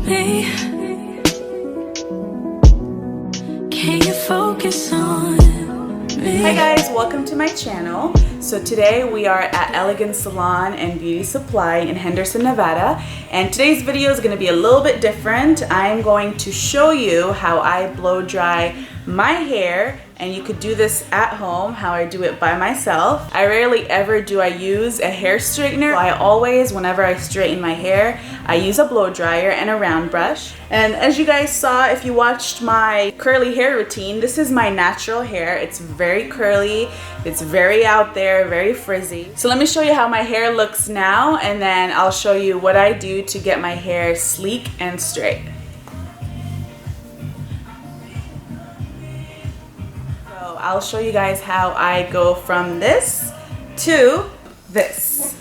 me? Can you focus on me? Hi guys, welcome to my channel. So today we are at Elegance Salon and Beauty Supply in Henderson, Nevada. And today's video is going to be a little bit different. I'm going to show you how I blow dry my hair, and you could do this at home, how I do it by myself. I rarely ever do I use a hair straightener. I always, whenever I straighten my hair, I use a blow dryer and a round brush. And as you guys saw, if you watched my curly hair routine, this is my natural hair. It's very curly, it's very out there, very frizzy. So let me show you how my hair looks now, and then I'll show you what I do to get my hair sleek and straight. I'll show you guys how I go from this to this.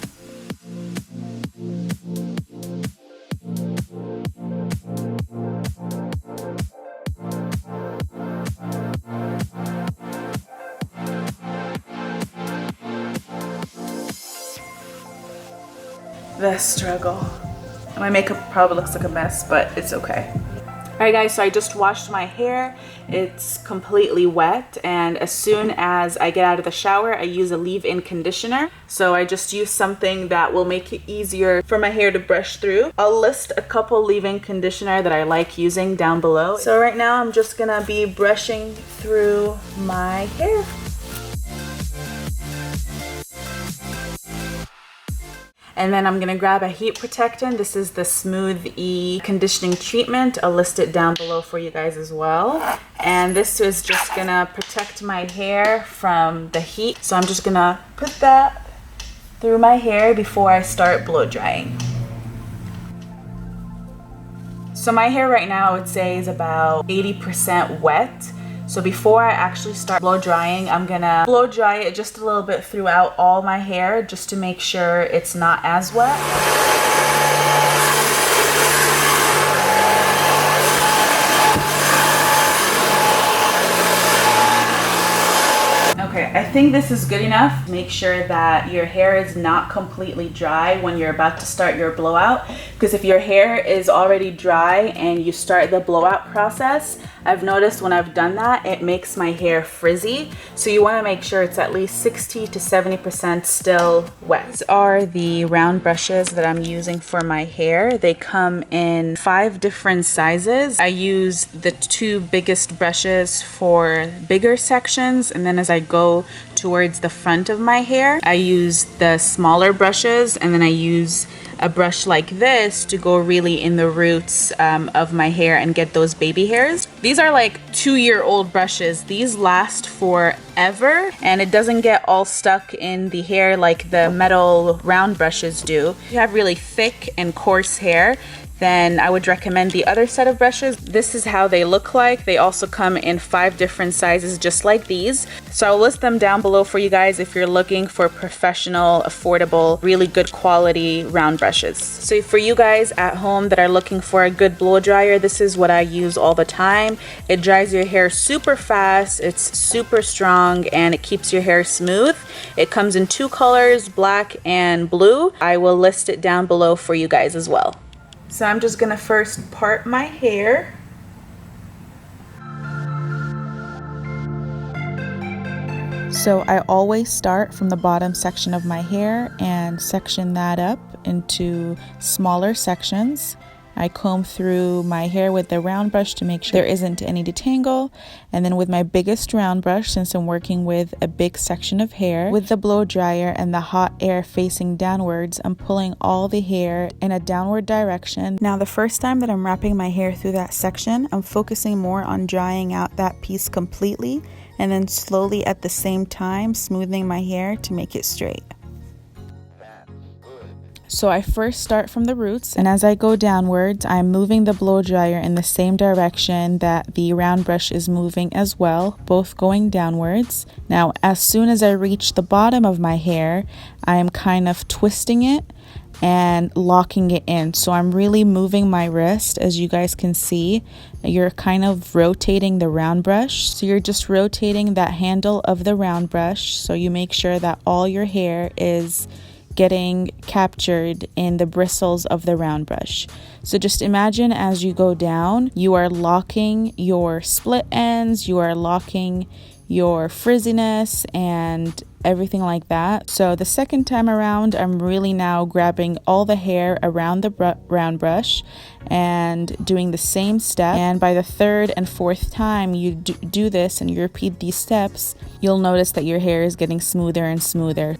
The struggle. My makeup probably looks like a mess, but it's okay. Alright guys, so I just washed my hair. It's completely wet, and as soon as I get out of the shower, I use a leave-in conditioner. So I just use something that will make it easier for my hair to brush through. I'll list a couple leave-in conditioner that I like using down below. So right now I'm just gonna be brushing through my hair. And then I'm gonna grab a heat protectant. This is the Smooth E conditioning treatment. I'll list it down below for you guys as well. And this is just gonna protect my hair from the heat. So I'm just gonna put that through my hair before I start blow drying. So my hair right now, I would say, is about 80% wet. So before I actually start blow drying, I'm gonna blow dry it just a little bit throughout all my hair just to make sure it's not as wet. Okay, I think this is good enough. Make sure that your hair is not completely dry when you're about to start your blowout, because if your hair is already dry and you start the blowout process, I've noticed when I've done that, it makes my hair frizzy. So you want to make sure it's at least 60 to 70% still wet. These are the round brushes that I'm using for my hair. They come in 5 different sizes. I use the 2 biggest brushes for bigger sections, and then as I go towards the front of my hair, I use the smaller brushes, and then I use a brush like this to go really in the roots of my hair and get those baby hairs. These are like 2-year-old brushes. These last forever, and it doesn't get all stuck in the hair like the metal round brushes do. If you have really thick and coarse hair, then I would recommend the other set of brushes. This is how they look like. They also come in 5 different sizes just like these. So I'll list them down below for you guys if you're looking for professional, affordable, really good quality round brushes. So for you guys at home that are looking for a good blow dryer, this is what I use all the time. It dries your hair super fast, it's super strong, and it keeps your hair smooth. It comes in 2 colors, black and blue. I will list it down below for you guys as well. So I'm just gonna first part my hair. So I always start from the bottom section of my hair and section that up into smaller sections. I comb through my hair with the round brush to make sure there isn't any detangle, and then with my biggest round brush, since I'm working with a big section of hair, with the blow dryer and the hot air facing downwards, I'm pulling all the hair in a downward direction. Now the first time that I'm wrapping my hair through that section, I'm focusing more on drying out that piece completely, and then slowly at the same time smoothing my hair to make it straight. So I first start from the roots, and as I go downwards, I'm moving the blow dryer in the same direction that the round brush is moving as well, both going downwards. Now, as soon as I reach the bottom of my hair, I am kind of twisting it and locking it in. So I'm really moving my wrist. As you guys can see, you're kind of rotating the round brush. So you're just rotating that handle of the round brush, so you make sure that all your hair is getting captured in the bristles of the round brush. So just imagine as you go down, you are locking your split ends, you are locking your frizziness and everything like that. So the second time around, I'm really now grabbing all the hair around the round brush and doing the same step. And by the third and fourth time you do this and you repeat these steps, you'll notice that your hair is getting smoother and smoother.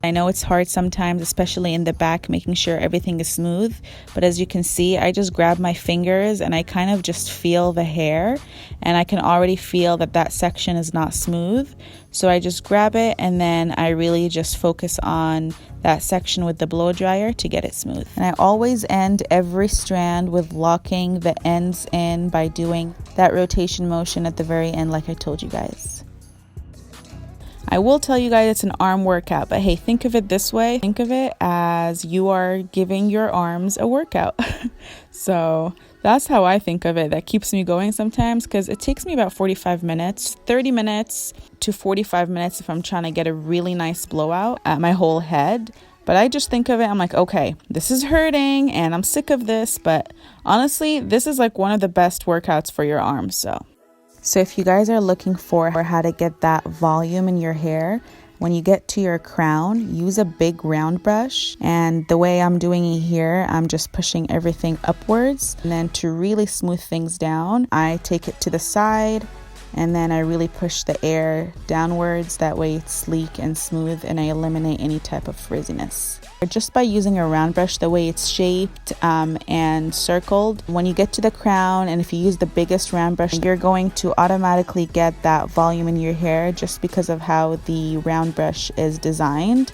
I know it's hard sometimes, especially in the back, making sure everything is smooth. But as you can see, I just grab my fingers and I kind of just feel the hair. And I can already feel that that section is not smooth. So I just grab it and then I really just focus on that section with the blow dryer to get it smooth. And I always end every strand with locking the ends in by doing that rotation motion at the very end like I told you guys. I will tell you guys it's an arm workout, but hey, think of it this way. Think of it as you are giving your arms a workout. So that's how I think of it. That keeps me going sometimes because it takes me about 45 minutes, 30 minutes to 45 minutes if I'm trying to get a really nice blowout at my whole head. But I just think of it, I'm like, okay, this is hurting and I'm sick of this. But honestly, this is like one of the best workouts for your arms. So if you guys are looking for how to get that volume in your hair, when you get to your crown, use a big round brush. And the way I'm doing it here, I'm just pushing everything upwards. And then to really smooth things down, I take it to the side and then I really push the air downwards. That way it's sleek and smooth and I eliminate any type of frizziness. Just by using a round brush, the way it's shaped and circled, when you get to the crown and if you use the biggest round brush, you're going to automatically get that volume in your hair just because of how the round brush is designed.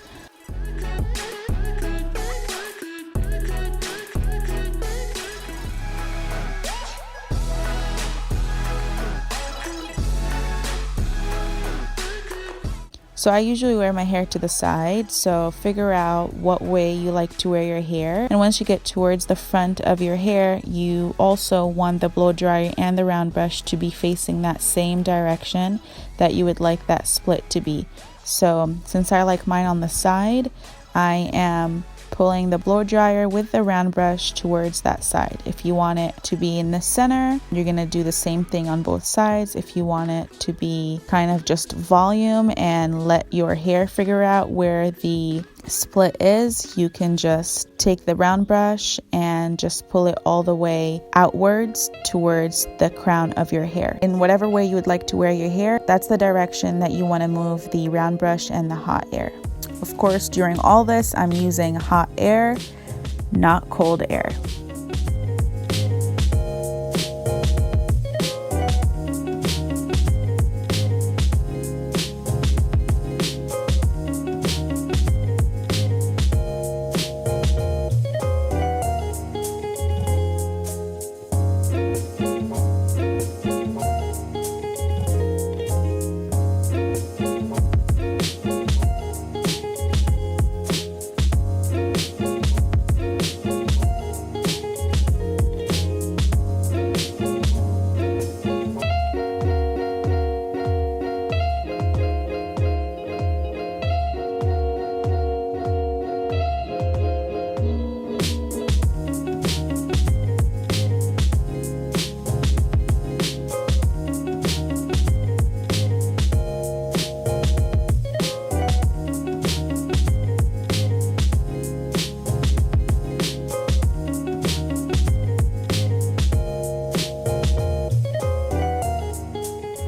So I usually wear my hair to the side, so figure out what way you like to wear your hair. And once you get towards the front of your hair, you also want the blow dryer and the round brush to be facing that same direction that you would like that split to be. So since I like mine on the side, I am pulling the blow dryer with the round brush towards that side. If you want it to be in the center, you're gonna do the same thing on both sides. If you want it to be kind of just volume and let your hair figure out where the split is, you can just take the round brush and just pull it all the way outwards towards the crown of your hair. In whatever way you would like to wear your hair, that's the direction that you want to move the round brush and the hot air. Of course, during all this, I'm using hot air, not cold air.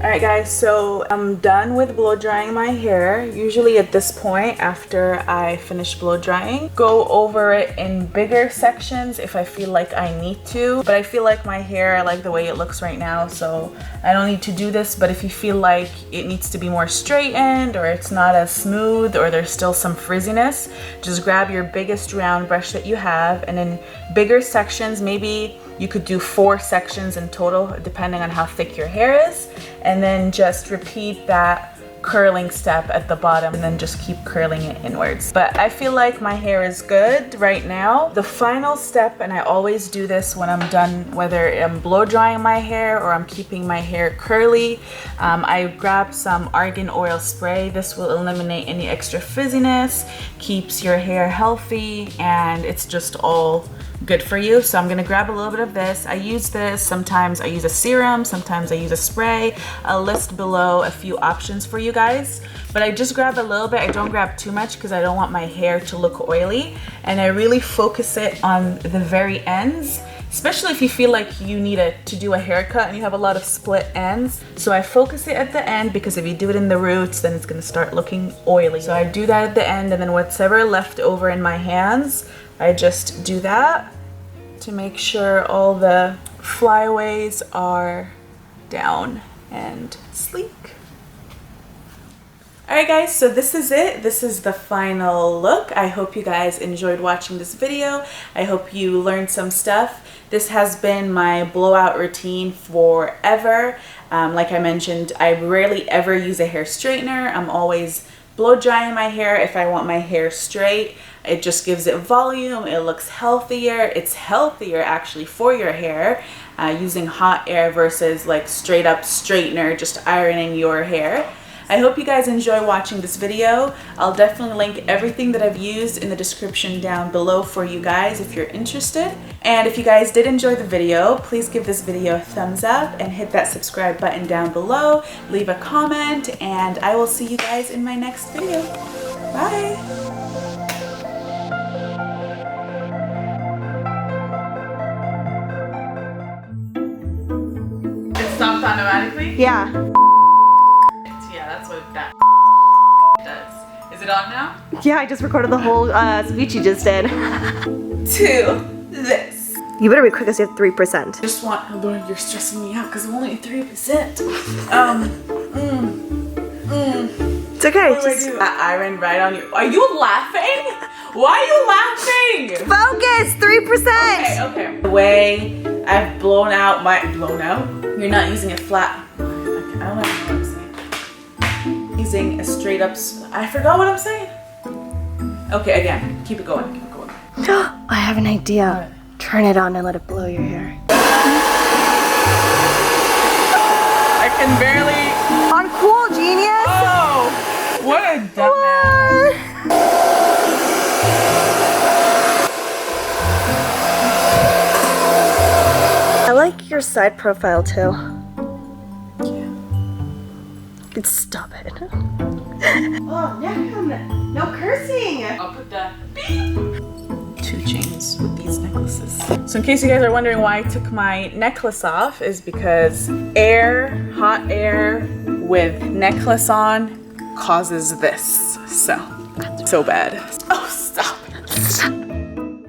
Alright guys, so I'm done with blow drying my hair. Usually at this point, after I finish blow drying, go over it in bigger sections if I feel like I need to. But I feel like my hair, I like the way it looks right now, so I don't need to do this. But if you feel like it needs to be more straightened or it's not as smooth or there's still some frizziness, just grab your biggest round brush that you have and in bigger sections, maybe You could do 4 sections in total, depending on how thick your hair is. And then just repeat that curling step at the bottom and then just keep curling it inwards. But I feel like my hair is good right now. The final step, and I always do this when I'm done, whether I'm blow drying my hair or I'm keeping my hair curly, I grab some argan oil spray. This will eliminate any extra frizziness, keeps your hair healthy, and it's just all good for you. So I'm gonna grab a little bit of this. I use this, sometimes I use a serum, sometimes I use a spray. I'll list below a few options for you guys, but I just grab a little bit. I don't grab too much because I don't want my hair to look oily, and I really focus it on the very ends, especially if you feel like you need to do a haircut and you have a lot of split ends. So I focus it at the end, because if you do it in the roots, then it's gonna start looking oily. So I do that at the end, and then whatever left over in my hands, I just do that to make sure all the flyaways are down and sleek. Alright guys, so this is it. This is the final look. I hope you guys enjoyed watching this video. I hope you learned some stuff. This has been my blowout routine forever. Like I mentioned, I rarely ever use a hair straightener. I'm always blow drying my hair if I want my hair straight. It just gives it volume, it looks healthier. It's healthier actually for your hair, using hot air versus like straight up straightener, just ironing your hair. I hope you guys enjoy watching this video. I'll definitely link everything that I've used in the description down below for you guys if you're interested. And if you guys did enjoy the video, please give this video a thumbs up and hit that subscribe button down below. Leave a comment, and I will see you guys in my next video. Bye! Stopped automatically? Yeah. Yeah, that's what that does. Is it on now? Yeah, I just recorded the whole speech you just did. To this. You better be quick as you have 3%. Just want, Lord, you're stressing me out because I'm only at 3%. It's okay. What do I do? Iron right on you. Are you laughing? Why are you laughing? Focus! 3%! Okay. The way I've blown out. You're not using a flat. I don't know what I'm saying. Using a straight up. I forgot what I'm saying. Okay, again. Keep it going. Keep it going. I have an idea. Turn it on and let it blow your hair. I can barely. On cool, genius! Oh! What a dumbass. I like your side profile too. Yeah. Stop it. Oh, no cursing! I'll put the beep. 2 chains with these necklaces. So in case you guys are wondering why I took my necklace off, is because hot air with necklace on causes this. So bad. Oh.